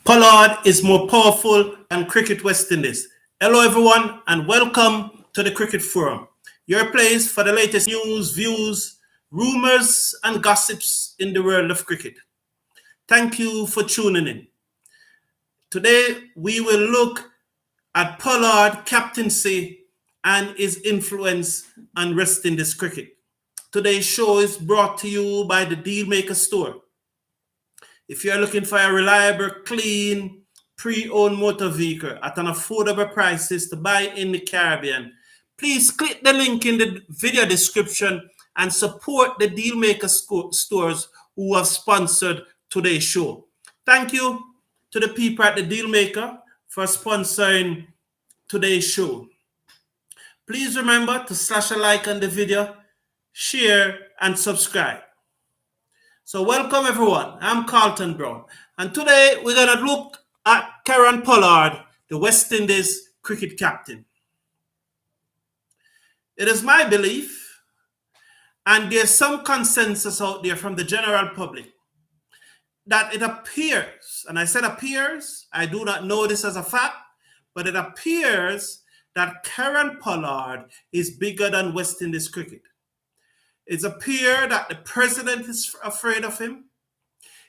Pollard is more powerful than Cricket West Indies. Hello, everyone, and welcome to the Cricket Forum, your place for the latest news, views, rumors, and gossips in the world of cricket. Thank you for tuning in. Today, we will look at Pollard captaincy and his influence on West Indies cricket. Today's show is brought to you by the Dealmaker Store. If you're looking for a reliable, clean, pre-owned motor vehicle at an affordable prices to buy in the Caribbean, please click the link in the video description and support the Dealmaker stores who have sponsored today's show. Thank you to the people at the Dealmaker for sponsoring today's show. Please remember to slash a like on the video, share, and subscribe. So welcome everyone, I'm Carlton Brown, and today we're going to look at Kieron Pollard, the West Indies cricket captain. It is my belief, and there's some consensus out there from the general public, that it appears, and I said appears, I do not know this as a fact, but it appears that Kieron Pollard is bigger than West Indies cricket. It's appeared that the president is afraid of him.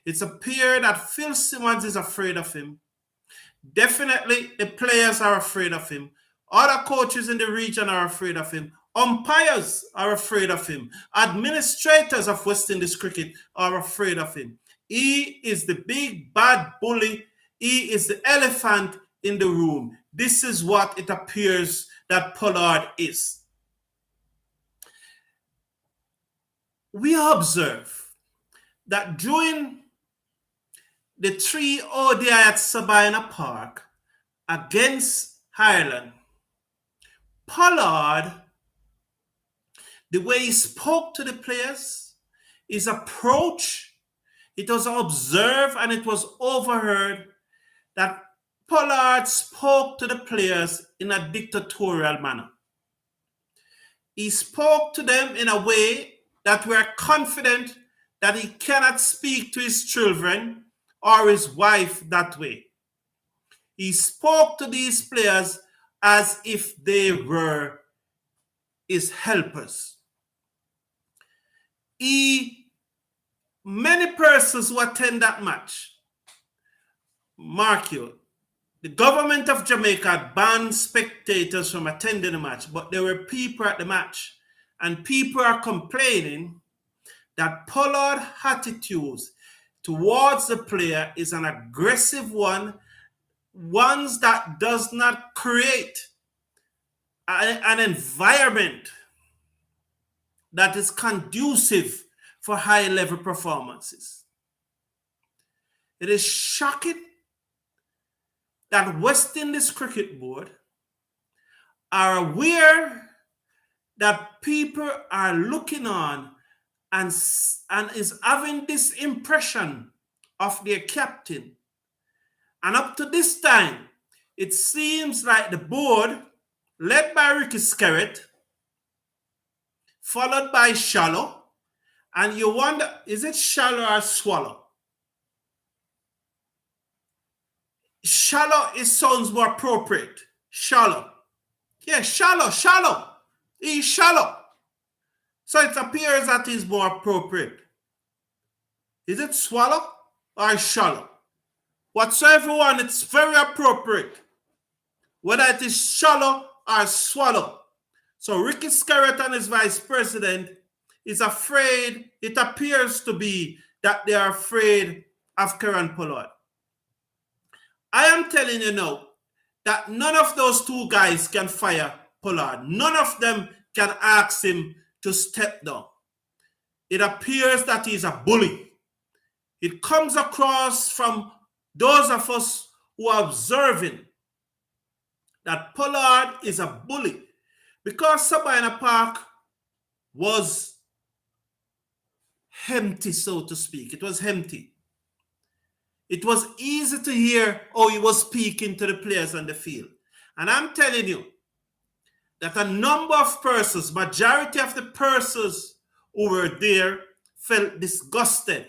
It's appeared that Phil Simmons is afraid of him. Definitely, the players are afraid of him. Other coaches in the region are afraid of him. Umpires are afraid of him. Administrators of West Indies cricket are afraid of him. He is the big bad bully. He is the elephant in the room. This is what it appears that Pollard is. We observe that during the 3 ODI at Sabina Park against Ireland, Pollard, the way he spoke to the players, his approach, it was observed and it was overheard that Pollard spoke to the players in a dictatorial manner. He spoke to them in a way that we are confident that he cannot speak to his children or his wife that way. He spoke to these players as if they were his helpers. Many persons who attend that match, mark you, the government of Jamaica banned spectators from attending the match, but there were people at the match. And people are complaining that Pollard's attitudes towards the player is an aggressive one that does not create an environment that is conducive for high-level performances. It is shocking that West Indies Cricket Board are aware that people are looking on and is having this impression of their captain. And up to this time, it seems like the board, led by Ricky Skerritt, followed by Shallow, and you wonder, is it Shallow or Swallow? Shallow sounds more appropriate. Shallow. Yeah, shallow. He's shallow. So it appears that he's more appropriate. Is it swallow or shallow? Whatsoever one, it's very appropriate. Whether it is shallow or swallow. So Ricky Skerritt and his vice president is afraid, it appears to be that they are afraid of Kieron Pollard. I am telling you now that none of those two guys can fire Pollard. None of them can ask him to step down. It appears that he's a bully. It comes across from those of us who are observing that Pollard is a bully because Sabina Park was empty, so to speak. It was empty. It was easy to hear how he was speaking to the players on the field. And I'm telling you, that a number of persons, majority of the persons who were there, felt disgusted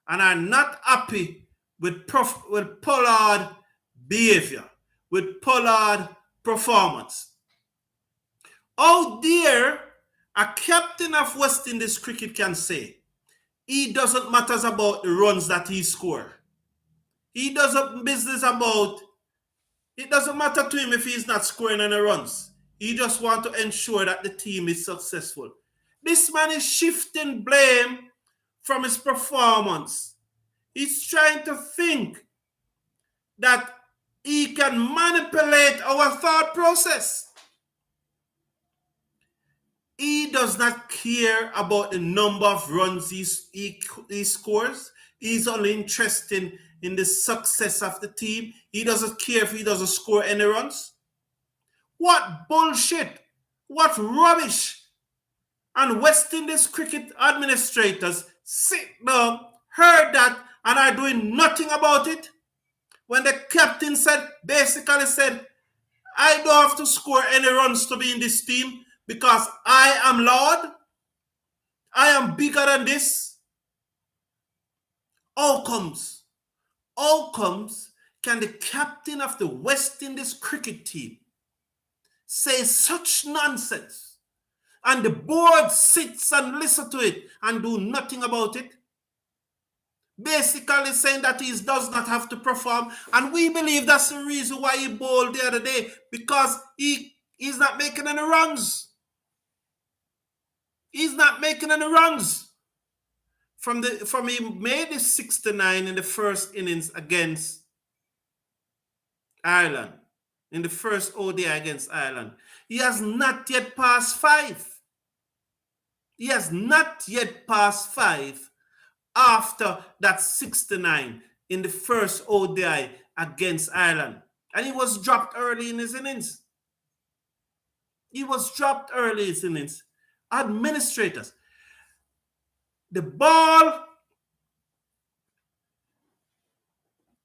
and are not happy with Pollard behavior, with Pollard performance. How dare a captain of West Indies cricket can say he doesn't matter about the runs that he score. He doesn't business about, it doesn't matter to him if he's not scoring any runs. He just wants to ensure that the team is successful. This man is shifting blame from his performance. He's trying to think that he can manipulate our thought process. He does not care about the number of runs he scores. He's only interested in the success of the team. He doesn't care if he doesn't score any runs. What bullshit! What rubbish! And West Indies cricket administrators sit down, heard that, and are doing nothing about it. When the captain basically said, I don't have to score any runs to be in this team because I am Lord. I am bigger than this. How comes can the captain of the West Indies cricket team say such nonsense and the board sits and listens to it and do nothing about it? Basically saying that he does not have to perform, and we believe that's the reason why he bowled the other day, because he's not making any runs. He's not making any runs. From he made his 69 in the first innings against Ireland, in the first ODI against Ireland. He has not yet passed 5. He has not yet passed 5 after that 69 in the first ODI against Ireland. And he was dropped early in his innings. Administrators. The ball,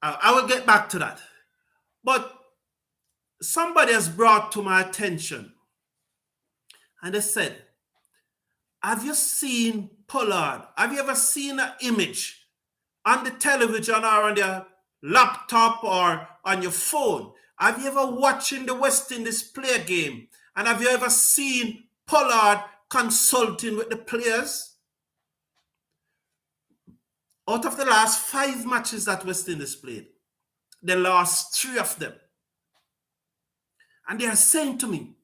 I will get back to that. But somebody has brought to my attention, and they said, have you seen Pollard? Have you ever seen an image on the television or on your laptop or on your phone? Have you ever watching the West Indies play a game? And have you ever seen Pollard consulting with the players? Out of the last 5 matches that West Indies played, they lost 3 of them. And they are saying to me,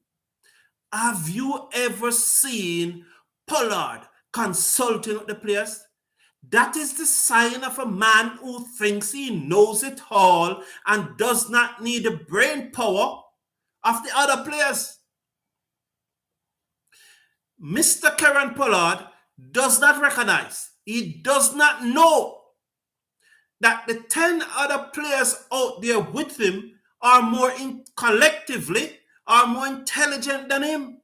have you ever seen Pollard consulting with the players? That is the sign of a man who thinks he knows it all and does not need the brain power of the other players. Mr. Kieron Pollard does not recognize, he does not know that the 10 other players out there with him are collectively are more intelligent than him.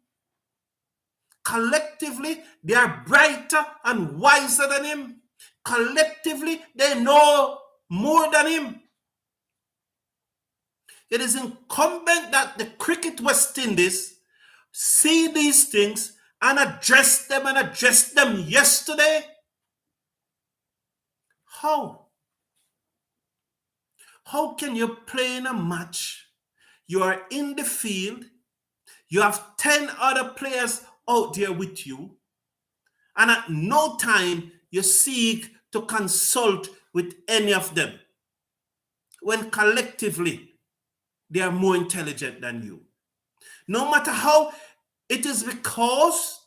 Collectively, they are brighter and wiser than him. Collectively, they know more than him. It is incumbent that the cricket West Indies see these things and address them yesterday. How? How can you play in a match? You are in the field, you have 10 other players out there with you, and at no time you seek to consult with any of them, when collectively they are more intelligent than you. No matter how, it is because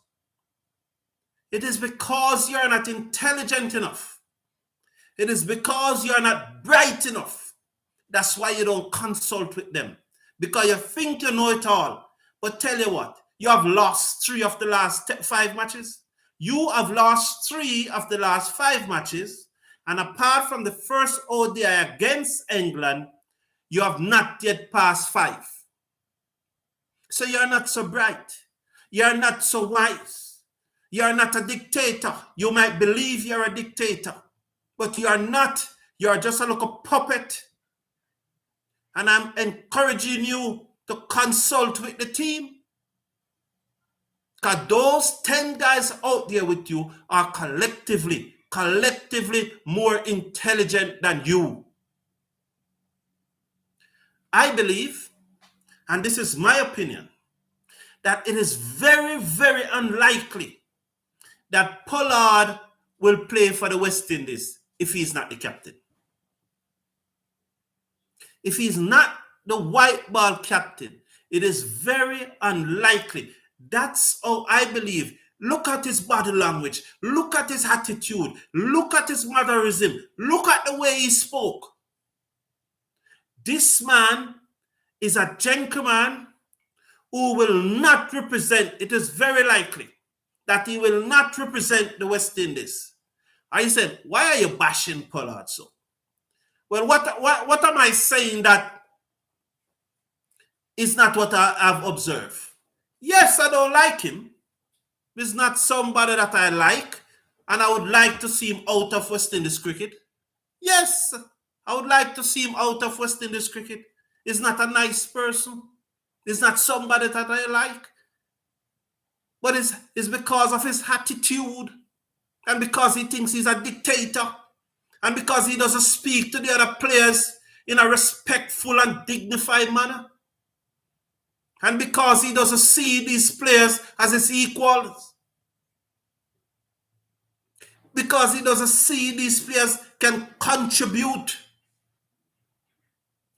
you are not intelligent enough. It is because you are not bright enough. That's why you don't consult with them. Because you think you know it all. But tell you what, you have lost 3 of the last 5 matches. You have lost 3 of the last 5 matches. And apart from the first ODI against England, you have not yet passed 5. So you're not so bright. You're not so wise. You're not a dictator. You might believe you're a dictator, but you are not. You're just a little puppet. And I'm encouraging you to consult with the team. Because those 10 guys out there with you are collectively more intelligent than you. I believe, and this is my opinion, that it is very, very unlikely that Pollard will play for the West Indies if he's not the captain. If he's not the white ball captain, it is very unlikely. That's how I believe. Look at his body language. Look at his attitude. Look at his mannerism. Look at the way he spoke. This man is a gentleman who will not represent, it is very likely that he will not represent the West Indies. I said, why are you bashing Pollard so? Well, what am I saying that is not what I've observed? Yes, I don't like him. He's not somebody that I like, and I would like to see him out of West Indies cricket. Yes, I would like to see him out of West Indies cricket. He's not a nice person. He's not somebody that I like. But it's because of his attitude, and because he thinks he's a dictator, and because he doesn't speak to the other players in a respectful and dignified manner, and because he doesn't see these players as his equals, because he doesn't see these players can contribute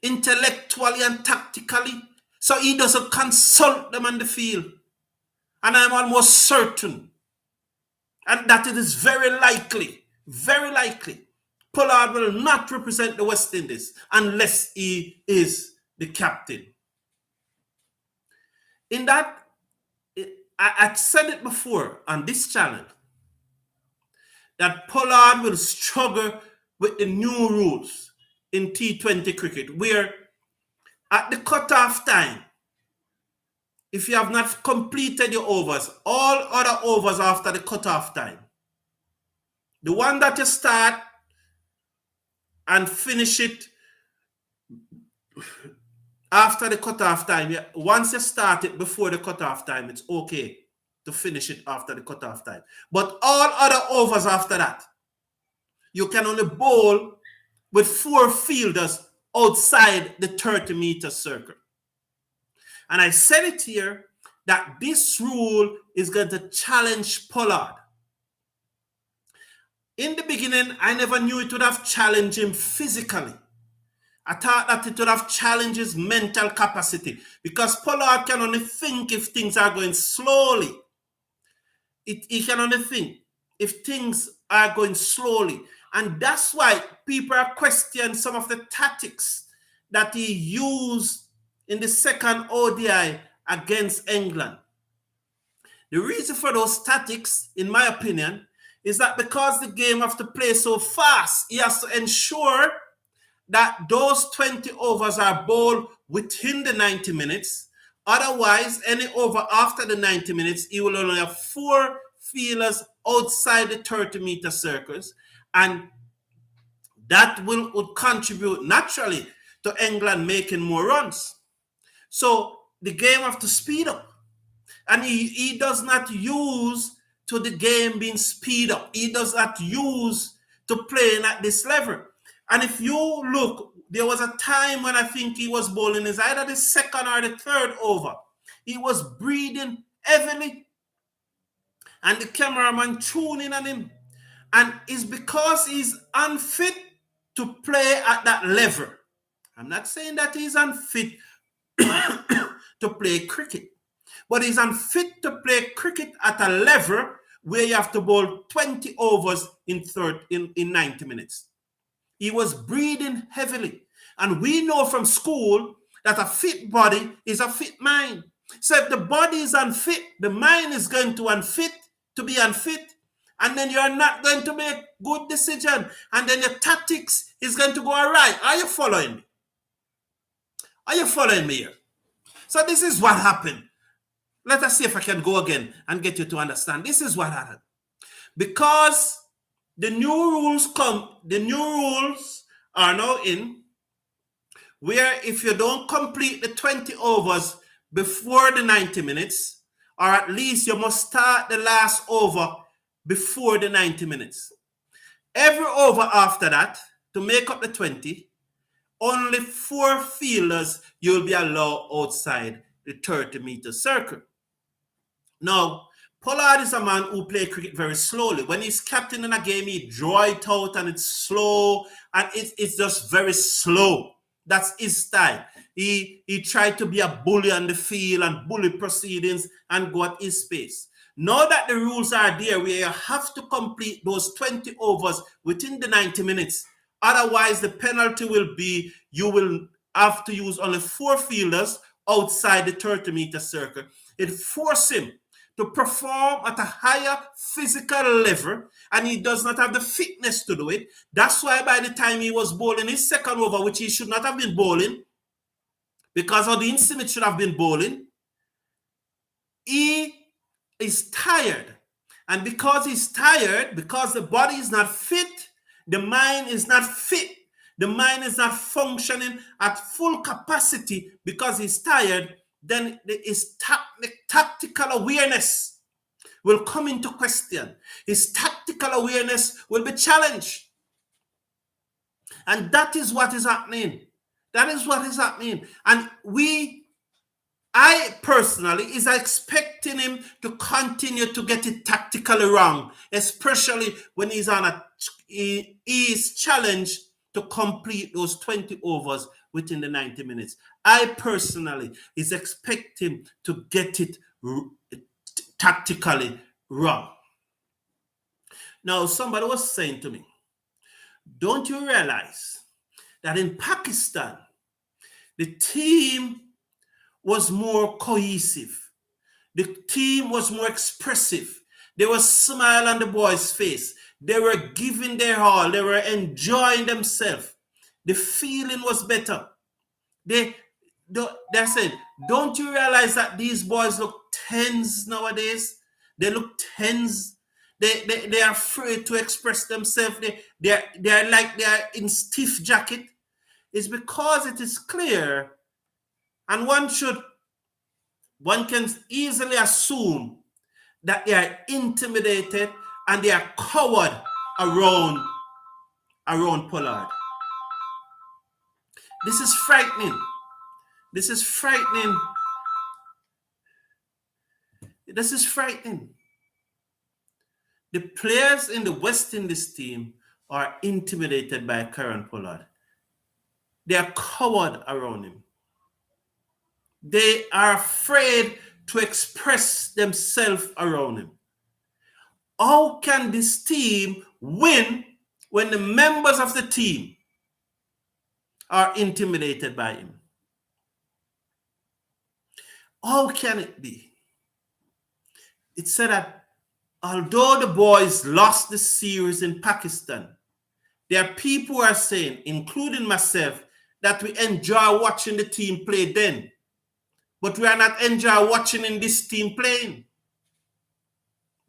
intellectually and tactically, so he doesn't consult them on the field. And I'm almost certain, and that it is very likely, Pollard will not represent the West Indies unless he is the captain. In that, I said it before on this channel, that Pollard will struggle with the new rules in T20 cricket, where at the cutoff time, if you have not completed your overs, all other overs after the cutoff time, the one that you start and finish it after the cutoff time, once you start it before the cutoff time, it's okay to finish it after the cutoff time. But all other overs after that, you can only bowl with 4 fielders outside the 30-meter circle. And I said it here that this rule is going to challenge Pollard. In the beginning, I never knew it would have challenged him physically. I thought that it would have challenged his mental capacity, because Pollard can only think if things are going slowly. He can only think if things are going slowly. And that's why people are questioning some of the tactics that he used in the second ODI against England. The reason for those tactics, in my opinion, is that because the game has to play so fast, he has to ensure that those 20 overs are bowled within the 90 minutes. Otherwise, any over after the 90 minutes, he will only have 4 fielders outside the 30-meter circles, and that would contribute naturally to England making more runs. So the game has to speed up, and he does not use to the game being speed up. He does not use to playing at this level. And if you look, there was a time when I think he was bowling is either the second or the third over. He was breathing heavily, and the cameraman tuning on him. And it's because he's unfit to play at that level. I'm not saying that he's unfit to play cricket, but he's unfit to play cricket at a level where you have to bowl 20 overs in 90 minutes. He was breathing heavily. And we know from school that a fit body is a fit mind. So if the body is unfit, the mind is going to be unfit, and then you're not going to make good decision, and then your tactics is going to go awry. Are you following me? Are you following me here? So this is what happened. Let us see if I can go again and get you to understand. This is what happened. Because the new rules are now in, where if you don't complete the 20 overs before the 90 minutes, or at least you must start the last over before the 90 minutes. Every over after that, to make up the 20, only 4 fielders you'll be allowed outside the 30-meter circle. Now, Pollard is a man who plays cricket very slowly. When he's captain in a game, he draw it out and it's slow and it's just very slow. That's his style. He tried to be a bully on the field and bully proceedings and go at his pace. Now that the rules are there, we have to complete those 20 overs within the 90 minutes. Otherwise, the penalty will be you will have to use only 4 fielders outside the 30-meter circle. It forces him to perform at a higher physical level, and he does not have the fitness to do it. That's why by the time he was bowling his second over, which he should not have been bowling, because Odin Smith should have been bowling, he is tired. And because he's tired, because the body is not fit, the mind is not fit, the mind is not functioning at full capacity because he's tired, then his tactical awareness will come into question. His tactical awareness will be challenged. And that is what is happening. That is what is happening. And I personally is expecting him to continue to get it tactically wrong, especially when he is challenged to complete those 20 overs within the 90 minutes. I personally is expecting to get it tactically wrong. Now, somebody was saying to me, don't you realize that in Pakistan, the team was more cohesive. The team was more expressive. There was a smile on the boys' face. They were giving their all. They were enjoying themselves. The feeling was better. They're saying, don't you realize that these boys look tense nowadays? They look tense. They are afraid to express themselves. They're like they are in stiff jacket. It's because it is clear, and one can easily assume that they are intimidated and they are cowered around Pollard. This is frightening. This is frightening. This is frightening. The players in the West Indies team are intimidated by Kieron Pollard. They are cowered around him. They are afraid to express themselves around him. How can this team win when the members of the team are intimidated by him? How can it be? It said that although the boys lost the series in Pakistan, there are people who are saying, including myself, that we enjoy watching the team play then, but we are not enjoying watching in this team playing.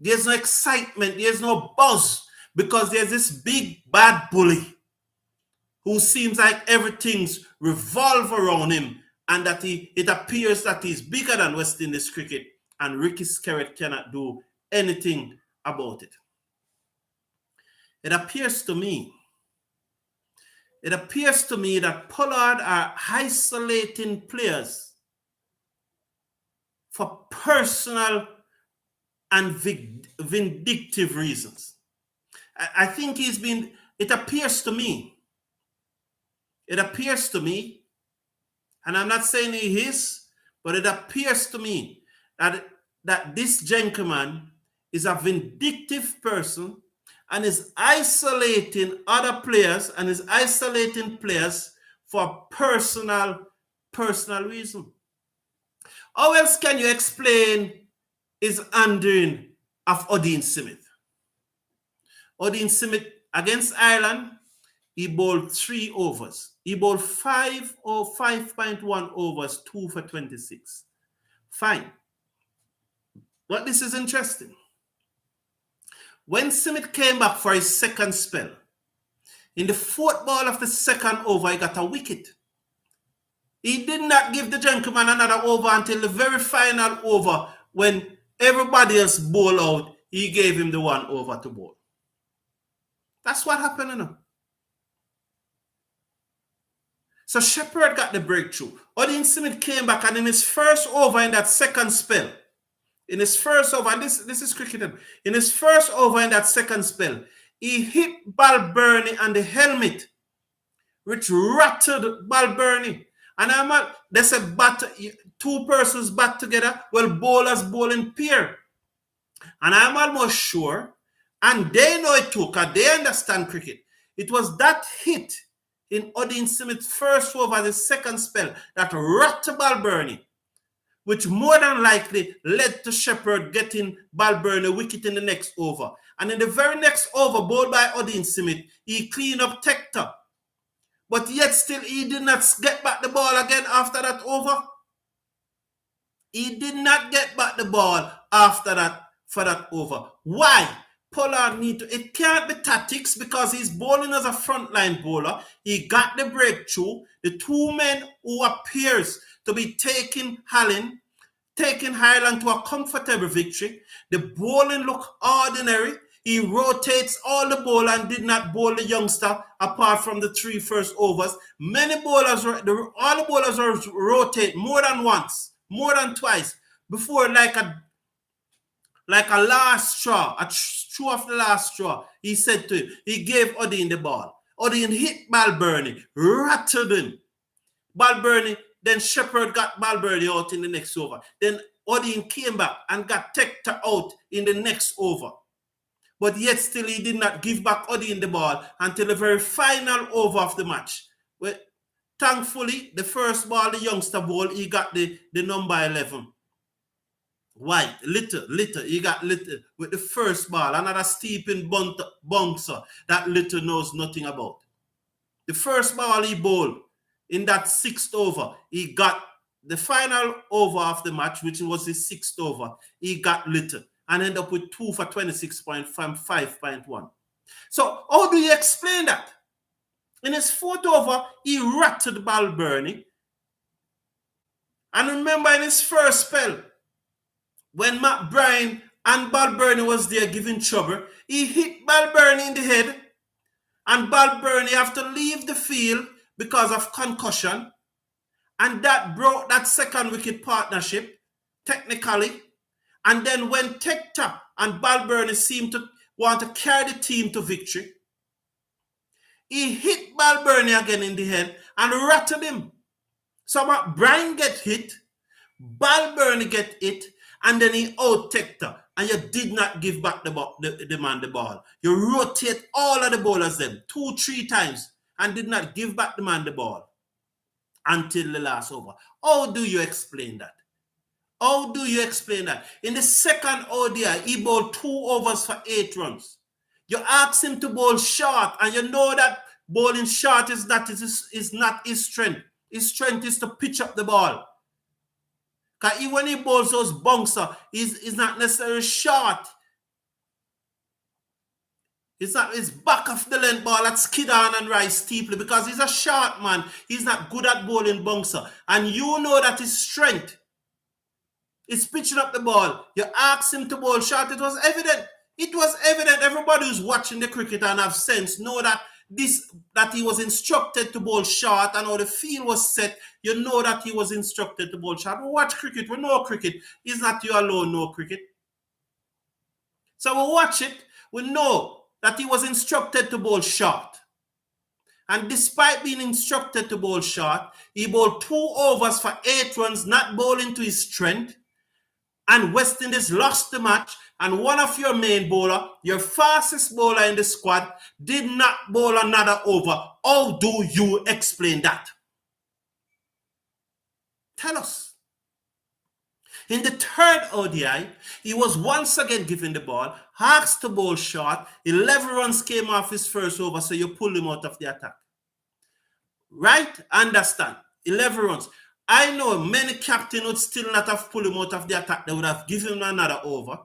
There's no excitement, there's no buzz, because there's this big bad bully who seems like everything's revolve around him, and that it appears that he's bigger than West Indies cricket, and Ricky Skerritt cannot do anything about it. It appears to me that Pollard are isolating players for personal and vindictive reasons. I think it appears to me, and I'm not saying he is, but it appears to me that this gentleman is a vindictive person and is isolating other players and is isolating players for personal reason. How else can you explain his undoing of Odin Smith? Odin Smith against Ireland, he bowled 3 overs. He bowled 5 or 5.1 overs, 2 for 26. Fine. But this is interesting. When Smith came back for his second spell, in the 4th ball of the second over, he got a wicket. He did not give the gentleman another over until the very final over, when everybody else bowled out, he gave him the 1 over to bowl. That's what happened, you know. So Shepherd got the breakthrough. Odin Smith came back, and in his first over in that second spell, in his first over, and this is cricket, in his first over in that second spell, he hit Balburney on the helmet, which rattled Balburney. And there's a bat, two persons bat together, well, bowlers bowl in pair. And I'm almost sure, and they know it too, because they understand cricket. It was that hit in Odin Smith's first over, the second spell, that rattled Balburney, which more than likely led to Shepherd getting Balburney a wicket in the next over. And in the very next over, bowled by Odin Smith, he cleaned up Tector. But yet still he did not get back the ball again after that over. He did not get back the ball after that for that over. Why? Pollard it can't be tactics, because he's bowling as a frontline bowler. He got the breakthrough. The two men who appears to be taking Highland to a comfortable victory. The bowling looked ordinary. He rotates all the ball and did not bowl the youngster apart from the three first overs. All the bowlers rotate more than once, more than twice, before like a last straw, a straw of the last straw. He said to him, he gave Odin the ball. Odin hit Balburney, rattled him. Balburney, then Shepherd got Balburney out in the next over. Then Odin came back and got Tector out in the next over. But yet still he did not give back Odin the ball until the very final over of the match. Well, thankfully, the first ball, the youngster ball, he got the number 11. White, Little, he got Little with the first ball, another steeping bouncer that Little knows nothing about. The first ball he bowled in that sixth over, he got the final over of the match, which was the sixth over, he got Little and ended up with 2 for 26 points from 5.1. So how do you explain that? In his fourth over, he rattled Balburney. And remember in his first spell, when Matt Bryan and Balburney was there giving trouble, he hit Balburney in the head, and Balburney have to leave the field because of concussion, and that broke that second wicket partnership, technically. And then when Tector and Balburney seemed to want to carry the team to victory, he hit Balburney again in the head and rattled him. So Matt Bryan get hit, Balburney get hit, and then he out Tector, and you did not give back the man the ball. You rotate all of the bowlers them 2-3 times and did not give back the man the ball until the last over. How do you explain that? How do you explain that? In the second ODI, he bowled 2 overs for 8 runs. You ask him to bowl short, and you know that bowling short is not his strength. His strength is to pitch up the ball. Because when he bowls those bouncer, he's not necessarily short. It's back of the length ball that skid on and rise steeply, because he's a short man. He's not good at bowling bouncer. And you know that his strength is pitching up the ball. You ask him to bowl short. It was evident. It was evident. Everybody who's watching the cricket and have sense know that he was instructed to bowl short, and how the field was set, you know that he was instructed to bowl short. We watch cricket, we know cricket. It's not you alone know cricket. So we watch it, we know that he was instructed to bowl short. And despite being instructed to bowl short, he bowled 2 overs for 8 runs, not bowling to his strength. And West Indies lost the match, and one of your main bowler, your fastest bowler in the squad, did not bowl another over. How do you explain that? Tell us. In the third ODI, he was once again given the ball, asked to bowl short. 11 runs came off his first over, so you pull him out of the attack. Right? Understand. 11 runs. I know many captains would still not have pulled him out of the attack. They would have given him another over.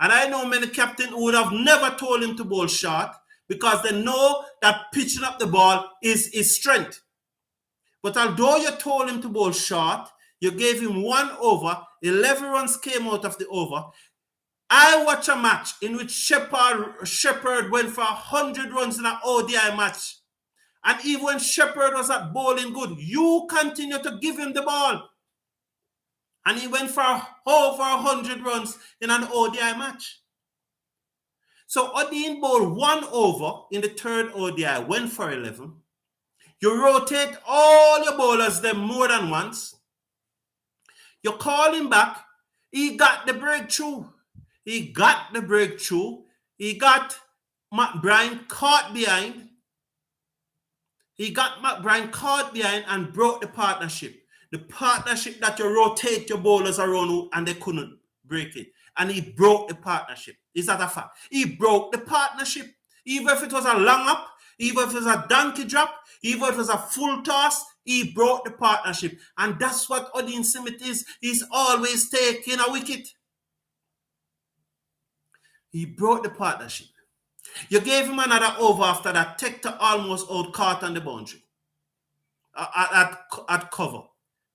And I know many captains would have never told him to bowl short, because they know that pitching up the ball is his strength. But although you told him to bowl short, you gave him 1 over, 11 runs came out of the over. I watch a match in which Shepherd went for 100 runs in an ODI match. And even when Shepherd was at bowling good, you continue to give him the ball. And he went for over 100 runs in an ODI match. So Odin bowled 1 over in the third ODI, went for 11. You rotate all your bowlers them more than once. You call him back. He got the breakthrough. He got McBride caught behind. He got McBride caught behind and broke the partnership. The partnership that you rotate your bowlers around and they couldn't break it. And he broke the partnership. Is that a fact? He broke the partnership. Even if it was a long up, even if it was a donkey drop, even if it was a full toss, he broke the partnership. And that's what Odin Smith is. He's always taking a wicket. He broke the partnership. You gave him another over after that. Tector almost out caught on the boundary. At cover.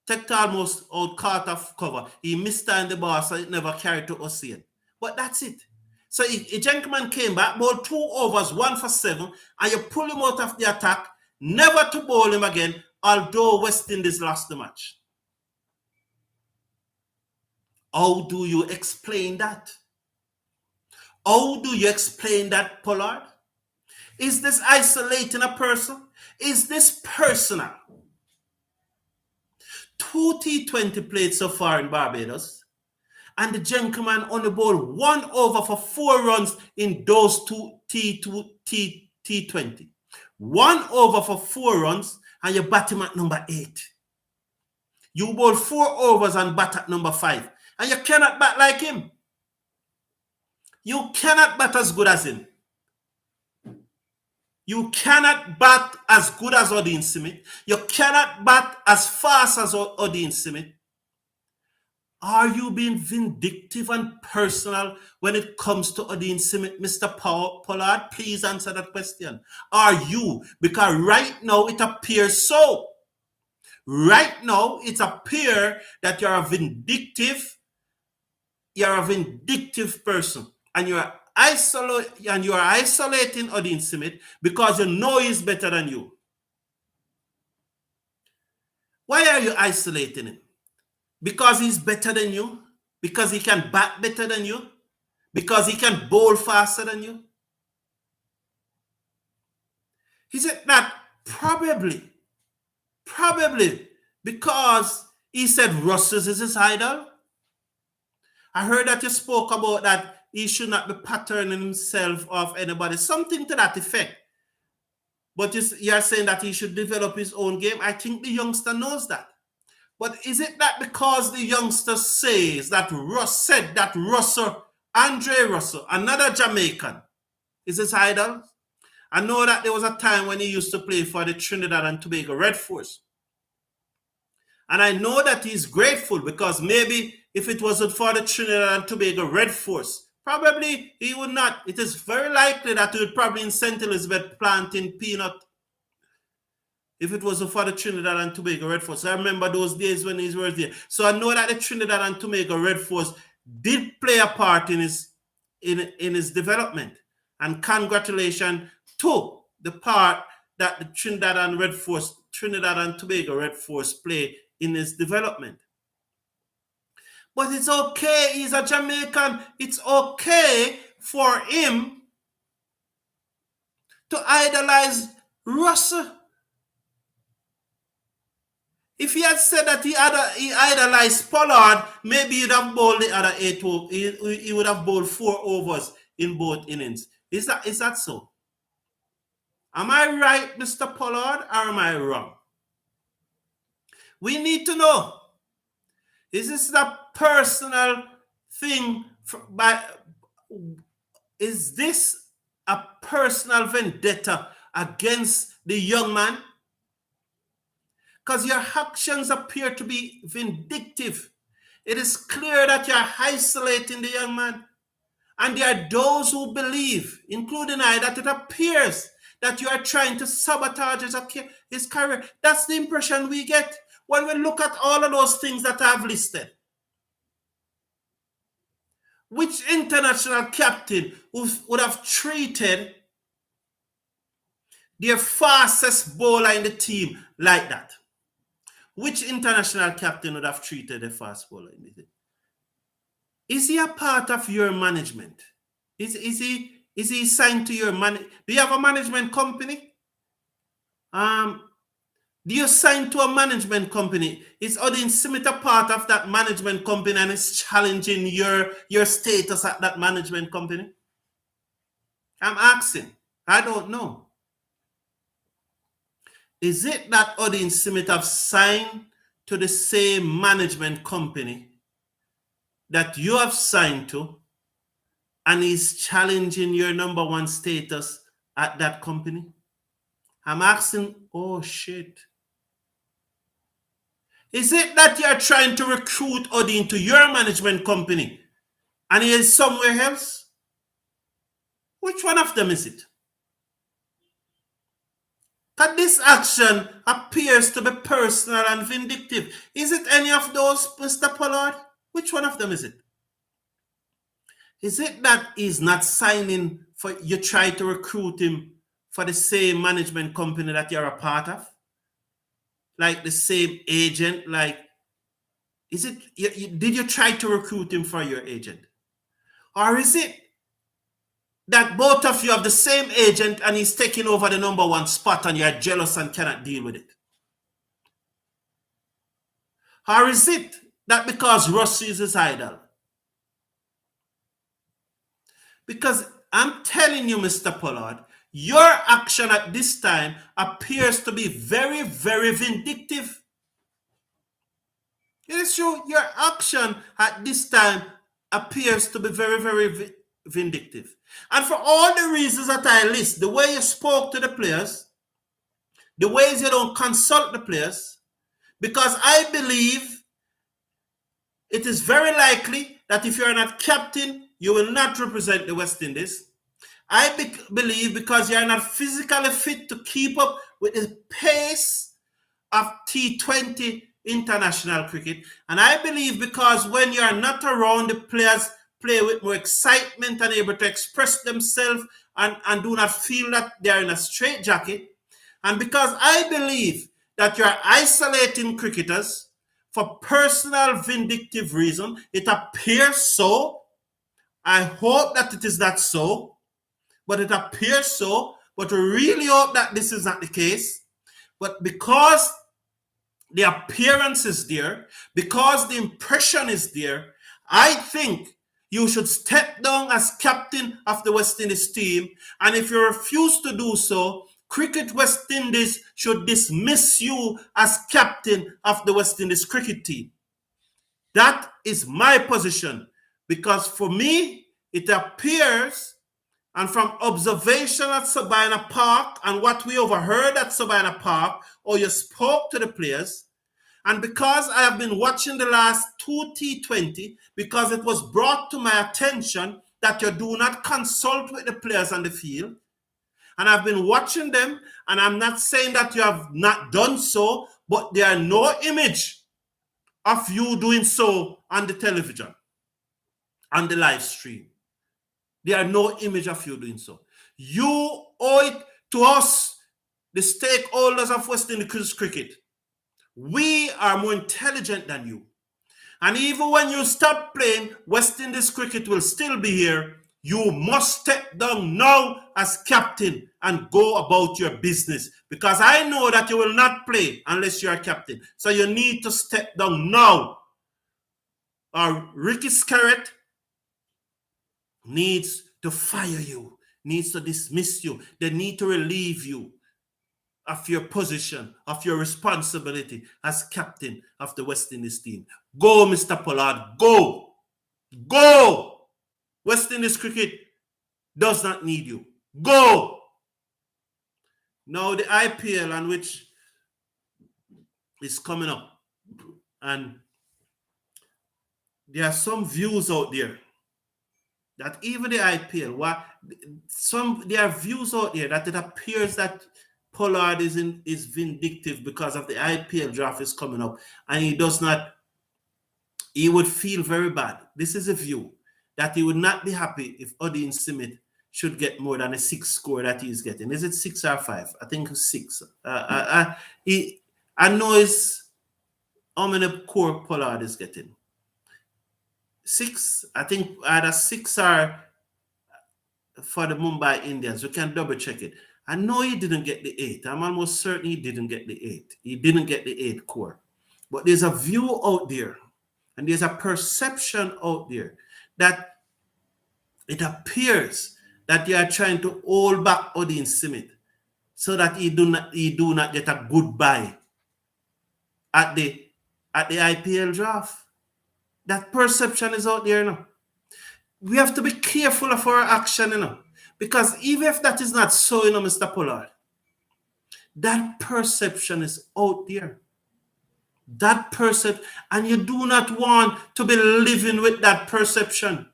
Tector almost out caught off cover. He missed in the ball, so it never carried to Ocean. But that's it. So a gentleman came back, bowled 2 overs, 1 for 7, and you pull him out of the attack, never to bowl him again, although West Indies lost the match. How do you explain that? How do you explain that, Pollard? Is this isolating a person? Is this personal? 2 T20 played so far in Barbados, and the gentleman only bowled 1 over for 4 runs in those 2 T20. 1 over for 4 runs, and you bat him at number 8. You bowl 4 overs and bat at number 5, and you cannot bat like him. You cannot bat as good as him. You cannot bat as good as Odin Smith. You cannot bat as fast as Odin Smith. Are you being vindictive and personal when it comes to Odin Smith, Mr. Pollard? Please answer that question. Are you? Because right now it appears so. Right now it appears that you're a vindictive person, and you are isolating Odin Smith because you know he's better than you. Why are you isolating him? Because he's better than you? Because he can bat better than you? Because he can bowl faster than you? Is it not probably because he said Russell is his idol? I heard that you spoke about that he should not be patterning himself off anybody, something to that effect. But you're saying that he should develop his own game. I think the youngster knows that. But is it that because the youngster says that Andre Russell, another Jamaican, is his idol? I know that there was a time when he used to play for the Trinidad and Tobago Red Force. And I know that he's grateful because maybe if it wasn't for the Trinidad and Tobago Red Force, probably he would not. It is very likely that he would probably in St. Elizabeth planting peanut if it wasn't for the Trinidad and Tobago Red Force. I remember those days when he was there. So I know that the Trinidad and Tobago Red Force did play a part in his development. And congratulations to the part that the Trinidad and Tobago Red Force play in his development. But it's okay, he's a Jamaican. It's okay for him to idolize Russell. If he had said that he idolized Pollard, maybe he'd have bowled the other 8 overs. He would have bowled 4 overs in both innings. Is that so? Am I right, Mr. Pollard, or am I wrong? We need to know. Is this a personal thing? Is this a personal vendetta against the young man? Because your actions appear to be vindictive. It is clear that you're isolating the young man. And there are those who believe, including I, that it appears that you are trying to sabotage his career. That's the impression we get when we look at all of those things that I've listed. Which international captain would have treated their fastest bowler in the team like that? Which international captain would have treated a fast bowler in the team? Is he a part of your management? Is he signed to your do you have a management company? Do you sign to a management company? Is Odin Smith a part of that management company and is challenging your status at that management company? I'm asking. I don't know. Is it that Odin Smith have signed to the same management company that you have signed to and is challenging your number one status at that company? I'm asking, oh shit. Is it that you're trying to recruit Odin to your management company and he is somewhere else? Which one of them is it? That this action appears to be personal and vindictive. Is it any of those, Mr. Pollard? Which one of them is it? Is it that he's not signing for you try to recruit him for the same management company that you're a part of? Like the same agent? Like, is it, did you try to recruit him for your agent? Or is it that both of you have the same agent and he's taking over the number one spot and you're jealous and cannot deal with it? Or is it that because Rusty is his idol? Because I'm telling you, Mr. Pollard, your action at this time appears to be very, very vindictive. It is true, your action at this time appears to be very, very vindictive. And for all the reasons that I list, the way you spoke to the players, the ways you don't consult the players, because I believe it is very likely that if you're not captain, you will not represent the West Indies. I believe because you're not physically fit to keep up with the pace of T20 international cricket. And I believe because when you're not around, the players play with more excitement and able to express themselves and do not feel that they're in a straitjacket. And because I believe that you're isolating cricketers for personal vindictive reason, it appears so. I hope that it is not so, but it appears so. But we really hope that this is not the case. But because the appearance is there, because the impression is there, I think you should step down as captain of the West Indies team. And if you refuse to do so, Cricket West Indies should dismiss you as captain of the West Indies cricket team. That is my position. Because for me, it appears, and from observation at Sabina Park and what we overheard at Sabina Park, or you spoke to the players, and because I have been watching the last two T20, because it was brought to my attention that you do not consult with the players on the field, and I've been watching them, and I'm not saying that you have not done so, but there are no image of you doing so on the television, on the live stream. There are no image of you doing so. You owe it to us, the stakeholders of West Indies cricket. We are more intelligent than you. And even when you stop playing, West Indies cricket will still be here. You must step down now as captain and go about your business. Because I know that you will not play unless you are captain. So you need to step down now. Or Ricky Scarrett needs to fire you, needs to dismiss you. They need to relieve you of your position, of your responsibility as captain of the West Indies team. Go, Mr. Pollard, go. Go. West Indies cricket does not need you. Go. Now the IPL, on which is coming up, and there are some views out there that even the IPL, there are views out there that it appears that Pollard is vindictive because of the IPL draft is coming up, and he would feel very bad. This is a view that he would not be happy if Odin Smith should get more than a 6 score that he's getting. Is it 6 or 5? I think it's 6. I know it's how many Kieron Pollard is getting. 6. I think either 6 or for the Mumbai Indians. We can double check it. I know he didn't get the 8. I'm almost certain he didn't get the 8. He didn't get the 8 core. But there's a view out there, and there's a perception out there that it appears that they are trying to hold back Odin Smith so that he do not get a goodbye at the IPL draft. That perception is out there now. We have to be careful of our action, because even if that is not so, Mr. Pollard, that perception is out there. That perception, and you do not want to be living with that perception.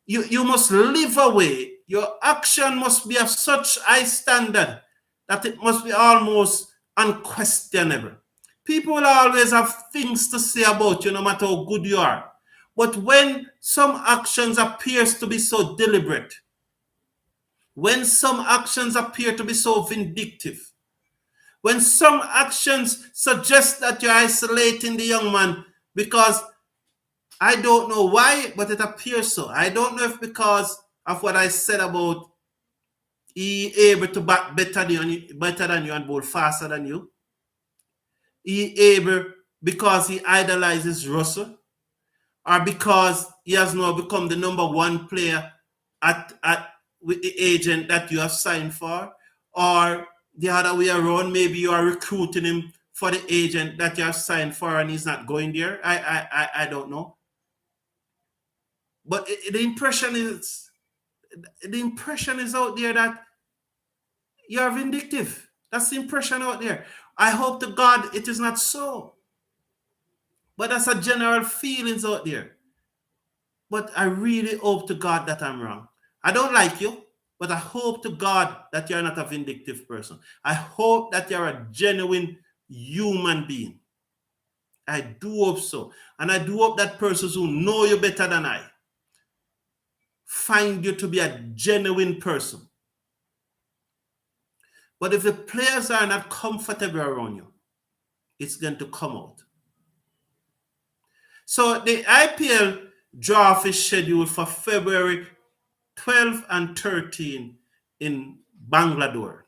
You must live away. Your action must be of such high standard that it must be almost unquestionable. People will always have things to say about you, no matter how good you are. But when some actions appears to be so deliberate, when some actions appear to be so vindictive, when some actions suggest that you're isolating the young man because I don't know why, but it appears so. I don't know if because of what I said about he able to bat better than you and bowl faster than you. He able because he idolizes Russell, or because he has now become the number 1 player with the agent that you have signed for, or the other way around, maybe you are recruiting him for the agent that you have signed for and he's not going there. I don't know. But the impression is out there that you are vindictive. That's the impression out there. I hope to God it is not so. But that's a general feelings out there. But I really hope to God that I'm wrong. I don't like you, but I hope to God that you're not a vindictive person. I hope that you're a genuine human being. I do hope so. And I do hope that persons who know you better than I find you to be a genuine person. But if the players are not comfortable around you, it's going to come out. So the IPL draft is scheduled for February 12 and 13 in Bangalore.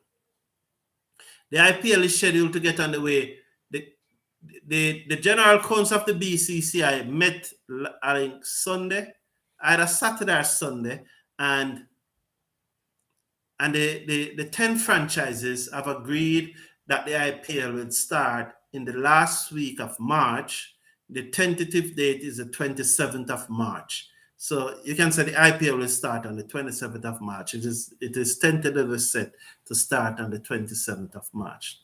The IPL is scheduled to get underway. The General Council of the BCCI met, I think, Sunday, either Saturday or Sunday, and the 10 franchises have agreed that the IPL will start in the last week of March. The tentative date is the 27th of March. So you can say the IPL will start on the 27th of March. It is tentatively set to start on the 27th of March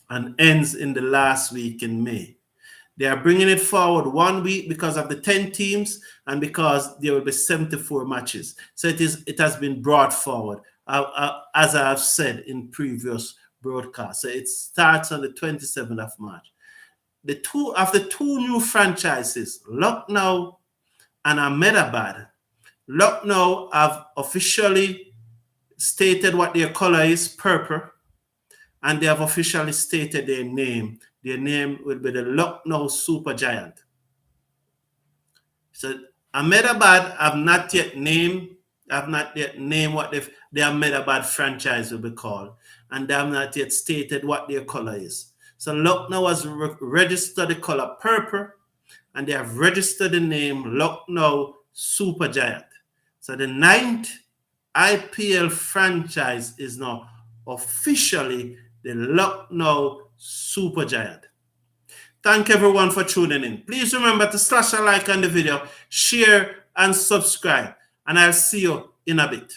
and ends in the last week in May. They are bringing it forward 1 week because of the 10 teams and because there will be 74 matches. So it has been brought forward, as I have said in previous broadcasts. So it starts on the 27th of March. The two new franchises, Lucknow and Ahmedabad. Lucknow have officially stated what their color is, purple, and they have officially stated their name. Their name will be the Lucknow Super Giant. So Ahmedabad have not yet named what the Ahmedabad franchise will be called, and they have not yet stated what their color is. So Lucknow has registered the color purple, and they have registered the name Lucknow Super Giant. So the 9th IPL franchise is now officially the Lucknow Super Giant. Thank everyone for tuning in. Please remember to slash a like on the video, share and subscribe, and I'll see you in a bit.